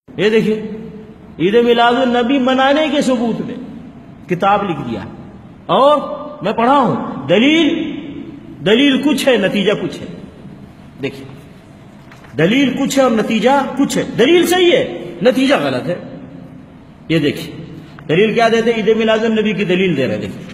یہ دیکھیے عید میلاد النبی منانے کے ثبوت میں کتاب لکھ دیا، اور میں پڑھا ہوں دلیل کچھ ہے نتیجہ کچھ ہے. دیکھیے دلیل کچھ ہے اور نتیجہ کچھ ہے. دلیل صحیح ہے، نتیجہ غلط ہے. یہ دیکھیے دلیل کیا دیتے، عید میلاد النبی کی دلیل دے رہے. دیکھیے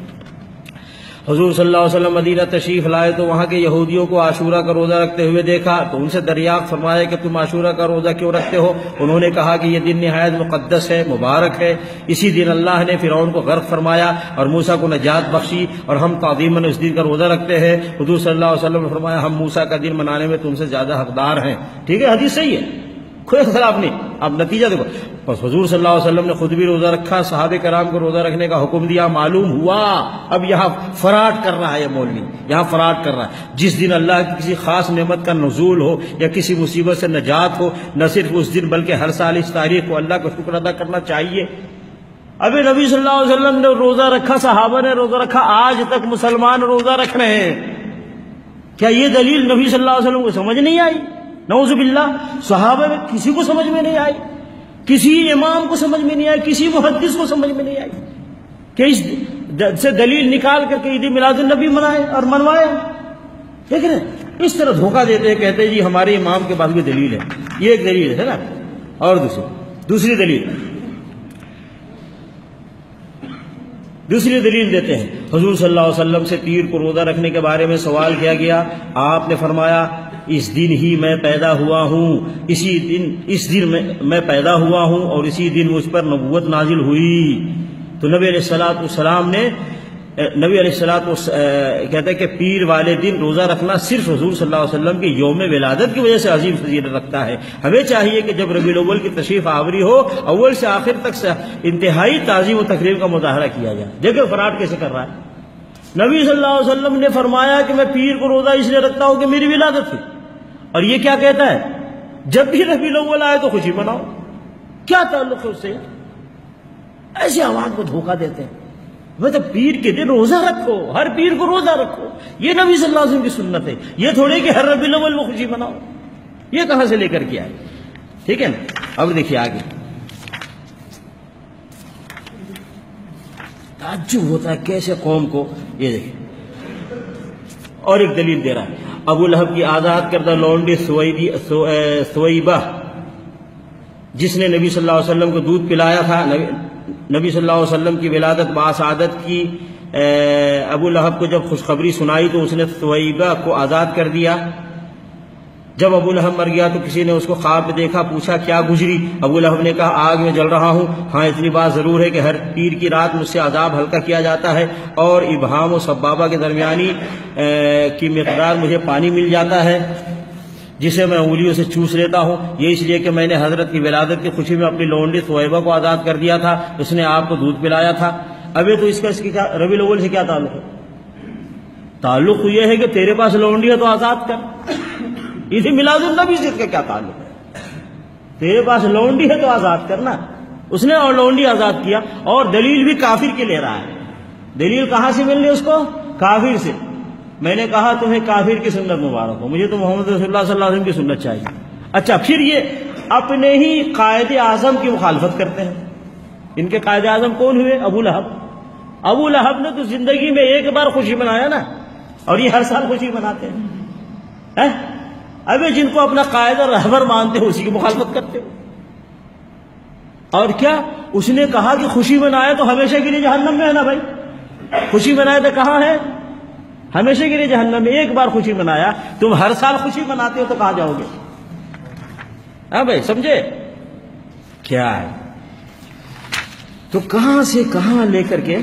حضور صلی اللہ علیہ وسلم مدینہ تشریف لائے تو وہاں کے یہودیوں کو عاشورہ کا روزہ رکھتے ہوئے دیکھا تو ان سے دریافت فرمایا کہ تم عاشورہ کا روزہ کیوں رکھتے ہو؟ انہوں نے کہا کہ یہ دن نہایت مقدس ہے، مبارک ہے. اسی دن اللہ نے فرعون کو غرق فرمایا اور موسیٰ کو نجات بخشی، اور ہم تعظیماً اس دن کا روزہ رکھتے ہیں. حضور صلی اللہ علیہ وسلم نے فرمایا ہم موسیٰ کا دن منانے میں تم سے زیادہ حقدار ہیں. ٹھیک ہے، حدیث صحیح ہے، کوئی اختلاف نہیں. اب نتیجہ دیکھو، بس حضور صلی اللہ علیہ وسلم نے خود بھی روزہ رکھا، صحابہ کرام کو روزہ رکھنے کا حکم دیا. معلوم ہوا اب یہاں فراڈ کر رہا ہے یہ مولوی، یہاں فراڈ کر رہا ہے. جس دن اللہ کی کسی خاص نعمت کا نزول ہو یا کسی مصیبت سے نجات ہو، نہ صرف اس دن بلکہ ہر سال اس تاریخ کو اللہ کا شکر ادا کرنا چاہیے. ابھی نبی صلی اللہ علیہ وسلم نے روزہ رکھا، صحابہ نے روزہ رکھا، آج تک مسلمان روزہ رکھ رہے ہیں. کیا یہ دلیل نبی صلی اللہ علیہ وسلم کو سمجھ نہیں آئی؟ نعوذ باللہ. صحابہ میں کسی کو سمجھ میں نہیں آئی، کسی امام کو سمجھ میں نہیں آئی، کسی محدث کو سمجھ میں نہیں آئی کہ اس سے دلیل نکال کر کے عید میلاد النبی منائے اور منوائے. دیکھ رہے ہیں اس طرح دھوکہ دیتے ہیں، کہتے ہیں جی ہمارے امام کے پاس بھی دلیل ہے. یہ ایک دلیل ہے نا. اور دوسری دلیل دیتے ہیں. حضور صلی اللہ علیہ وسلم سے پیر کو روزہ رکھنے کے بارے میں سوال کیا گیا. آپ نے فرمایا اس دن ہی میں پیدا ہوا ہوں، اس دن میں پیدا ہوا ہوں اور اسی دن مجھ پر نبوت نازل ہوئی. تو نبی علیہ السلام کہتے ہیں کہ پیر والے دن روزہ رکھنا صرف حضور صلی اللہ علیہ وسلم کے یوم ولادت کی وجہ سے عظیم فضیلت رکھتا ہے. ہمیں چاہیے کہ جب ربیع الاول کی تشریف آوری ہو، اول سے آخر تک انتہائی تعظیم و تقریب کا مظاہرہ کیا جائے. دیکھو فراڈ کیسے کر رہا ہے. نبی صلی اللہ علیہ وسلم نے فرمایا کہ میں پیر کو روزہ اس لیے رکھتا ہوں کہ میری ولادت تھی، اور یہ کیا کہتا ہے جب بھی ربیع الاول آئے تو خوشی مناؤ. کیا تعلق ہے اس سے؟ ایسے عوام کو دھوکہ دیتے ہیں. مطلب پیر کے دن روزہ رکھو، ہر پیر کو روزہ رکھو، یہ نبی صلی اللہ علیہ وسلم کی سنت ہے. یہ تھوڑے کہ ہر ربیع الاول وہ خوشی مناؤ. یہ کہاں سے لے کر کے آئے؟ ٹھیک ہے نا. اب دیکھیے آگے تعجب ہوتا ہے کیسے قوم کو. یہ دیکھیں اور ایک دلیل دے رہا ہے. ابو لہب کی آزاد کردہ لونڈی سویبہ جس نے نبی صلی اللہ علیہ وسلم کو دودھ پلایا تھا، نبی صلی اللہ علیہ وسلم کی ولادت باسعادت کی ابو لہب کو جب خوشخبری سنائی تو اس نے سویبہ کو آزاد کر دیا. جب ابو لہب مر گیا تو کسی نے اس کو خواب میں دیکھا، پوچھا کیا گزری؟ ابو لہب نے کہا آگ میں جل رہا ہوں. ہاں اتنی بات ضرور ہے کہ ہر پیر کی رات مجھ سے عذاب ہلکا کیا جاتا ہے اور ابہام و سبابہ کے درمیانی کی مقدار مجھے پانی مل جاتا ہے جسے میں انگلیوں سے چوس لیتا ہوں. یہ اس لیے کہ میں نے حضرت کی ولادت کی خوشی میں اپنی لونڈی سویبہ کو آزاد کر دیا تھا، اس نے آپ کو دودھ پلایا تھا. ابھی تو اس کا ربیع الاول سے کیا تعلق ہے؟ تعلق یہ ہے کہ تیرے پاس لونڈی ہے تو آزاد کر. عید میلاد النبی سے کیا تعلق ہے؟ تیرے پاس لونڈی ہے تو آزاد کرنا. اس نے اور لونڈی آزاد کیا، اور دلیل بھی کافر کے لے رہا ہے. دلیل کہاں سے ملنی اس کو؟ کافر سے. میں نے کہا تمہیں کافر کی سنت مبارک ہو، مجھے تو محمد رسول اللہ صلی اللہ علیہ وسلم کی سنت چاہیے. اچھا پھر یہ اپنے ہی قائد اعظم کی مخالفت کرتے ہیں. ان کے قائد اعظم کون ہوئے؟ ابو لہب. ابو لہب نے تو زندگی میں ایک بار خوشی منایا نا، اور یہ ہر سال خوشی مناتے ہیں. ابھی جن کو اپنا قائد اور رہبر مانتے ہو اسی کی مخالفت کرتے ہو. اور کیا اس نے کہا کہ خوشی منائے تو ہمیشہ کے لیے جہنم میں ہے نا بھائی. خوشی منائے تو کہاں ہے؟ ہمیشہ کے لیے جہنم میں. ایک بار خوشی منایا، تم ہر سال خوشی مناتے ہو تو کہاں جاؤ گے؟ ہاں بھائی سمجھے کیا ہے؟ تو کہاں سے کہاں لے کر کے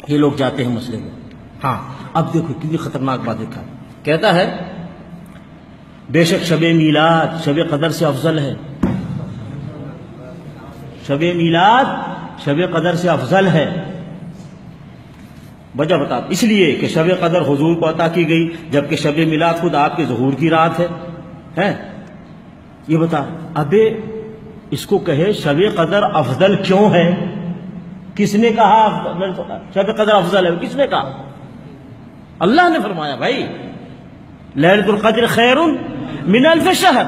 یہ لوگ جاتے ہیں مسئلے کو. ہاں اب دیکھو کتنی خطرناک بات دیکھا. کہتا ہے بے شک شب میلاد شب قدر سے افضل ہے. شب میلاد شب قدر سے افضل ہے. وجہ بتا. اس لیے کہ شب قدر حضور کو عطا کی گئی، جبکہ شب میلاد خود آپ کے ظہور کی رات ہے. یہ بتا ابے اس کو کہے شب قدر افضل کیوں ہے؟ کس نے کہا شب قدر افضل ہے؟ کس نے کہا؟ اللہ نے فرمایا بھائی لیلۃ القدر خیر من الف شہر.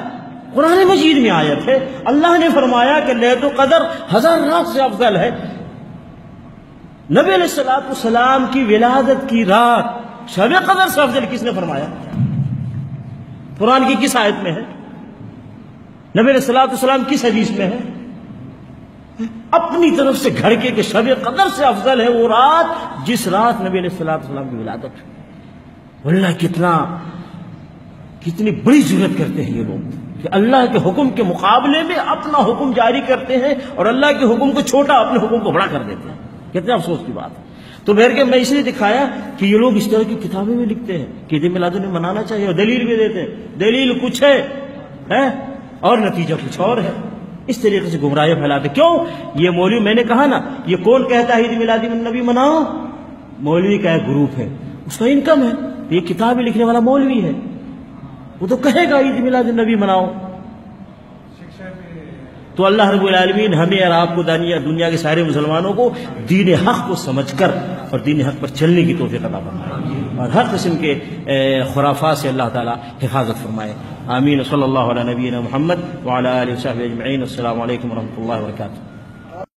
قرآن مجید میں آیت ہے، اللہ نے فرمایا کہ لیلۃ القدر 1000 رات سے افضل ہے۔ نبی علیہ السلام کی ولادت کی رات شب قدر سے افضل کس نے فرمایا؟ قرآن کی کس آیت میں ہے؟ نبی علیہ السلام کس حدیث میں ہے؟ اپنی طرف سے گھڑ کے کہ شب قدر سے افضل ہے وہ رات جس رات نبی علیہ السلام کی ولادت ہے۔ اللہ کتنی بڑی جرات کرتے ہیں یہ لوگ کہ اللہ کے حکم کے مقابلے میں اپنا حکم جاری کرتے ہیں اور اللہ کے حکم کو چھوٹا اپنے حکم کو بڑا کر دیتے ہیں۔ کتنے افسوس کی بات ہے۔ تو بہر کے میں اس لیے دکھایا کہ یہ لوگ اس طرح کی کتابیں میں لکھتے ہیں کہ عید میلاد النبی منانا چاہیے اور دلیل بھی دیتے ہیں، دلیل کچھ ہے اور نتیجہ کچھ اور ہے۔ اس طریقے سے گمراہی پھیلاتے کیوں؟ یہ مولوی، میں نے کہا نا، یہ کون کہتا ہے عید میلاد النبی مناؤ؟ مولوی کا ایک گروپ ہے، اس کا انکم ہے، یہ کتابیں لکھنے والا مولوی ہے، وہ تو کہے گا عید میلاد النبی مناؤ۔ تو اللہ رب العالمین ہمیں اور آپ کو دنیا کے سارے مسلمانوں کو دین حق کو سمجھ کر اور دین حق پر چلنے کی توفیق عطا فرمائے اور ہر قسم کے خرافات سے اللہ تعالی حفاظت فرمائے۔ آمین۔ صلی اللہ علیہ نبینا محمد وعلی آلہ وصحبہ اجمعین۔ السلام علیکم ورحمۃ اللہ وبرکاتہ۔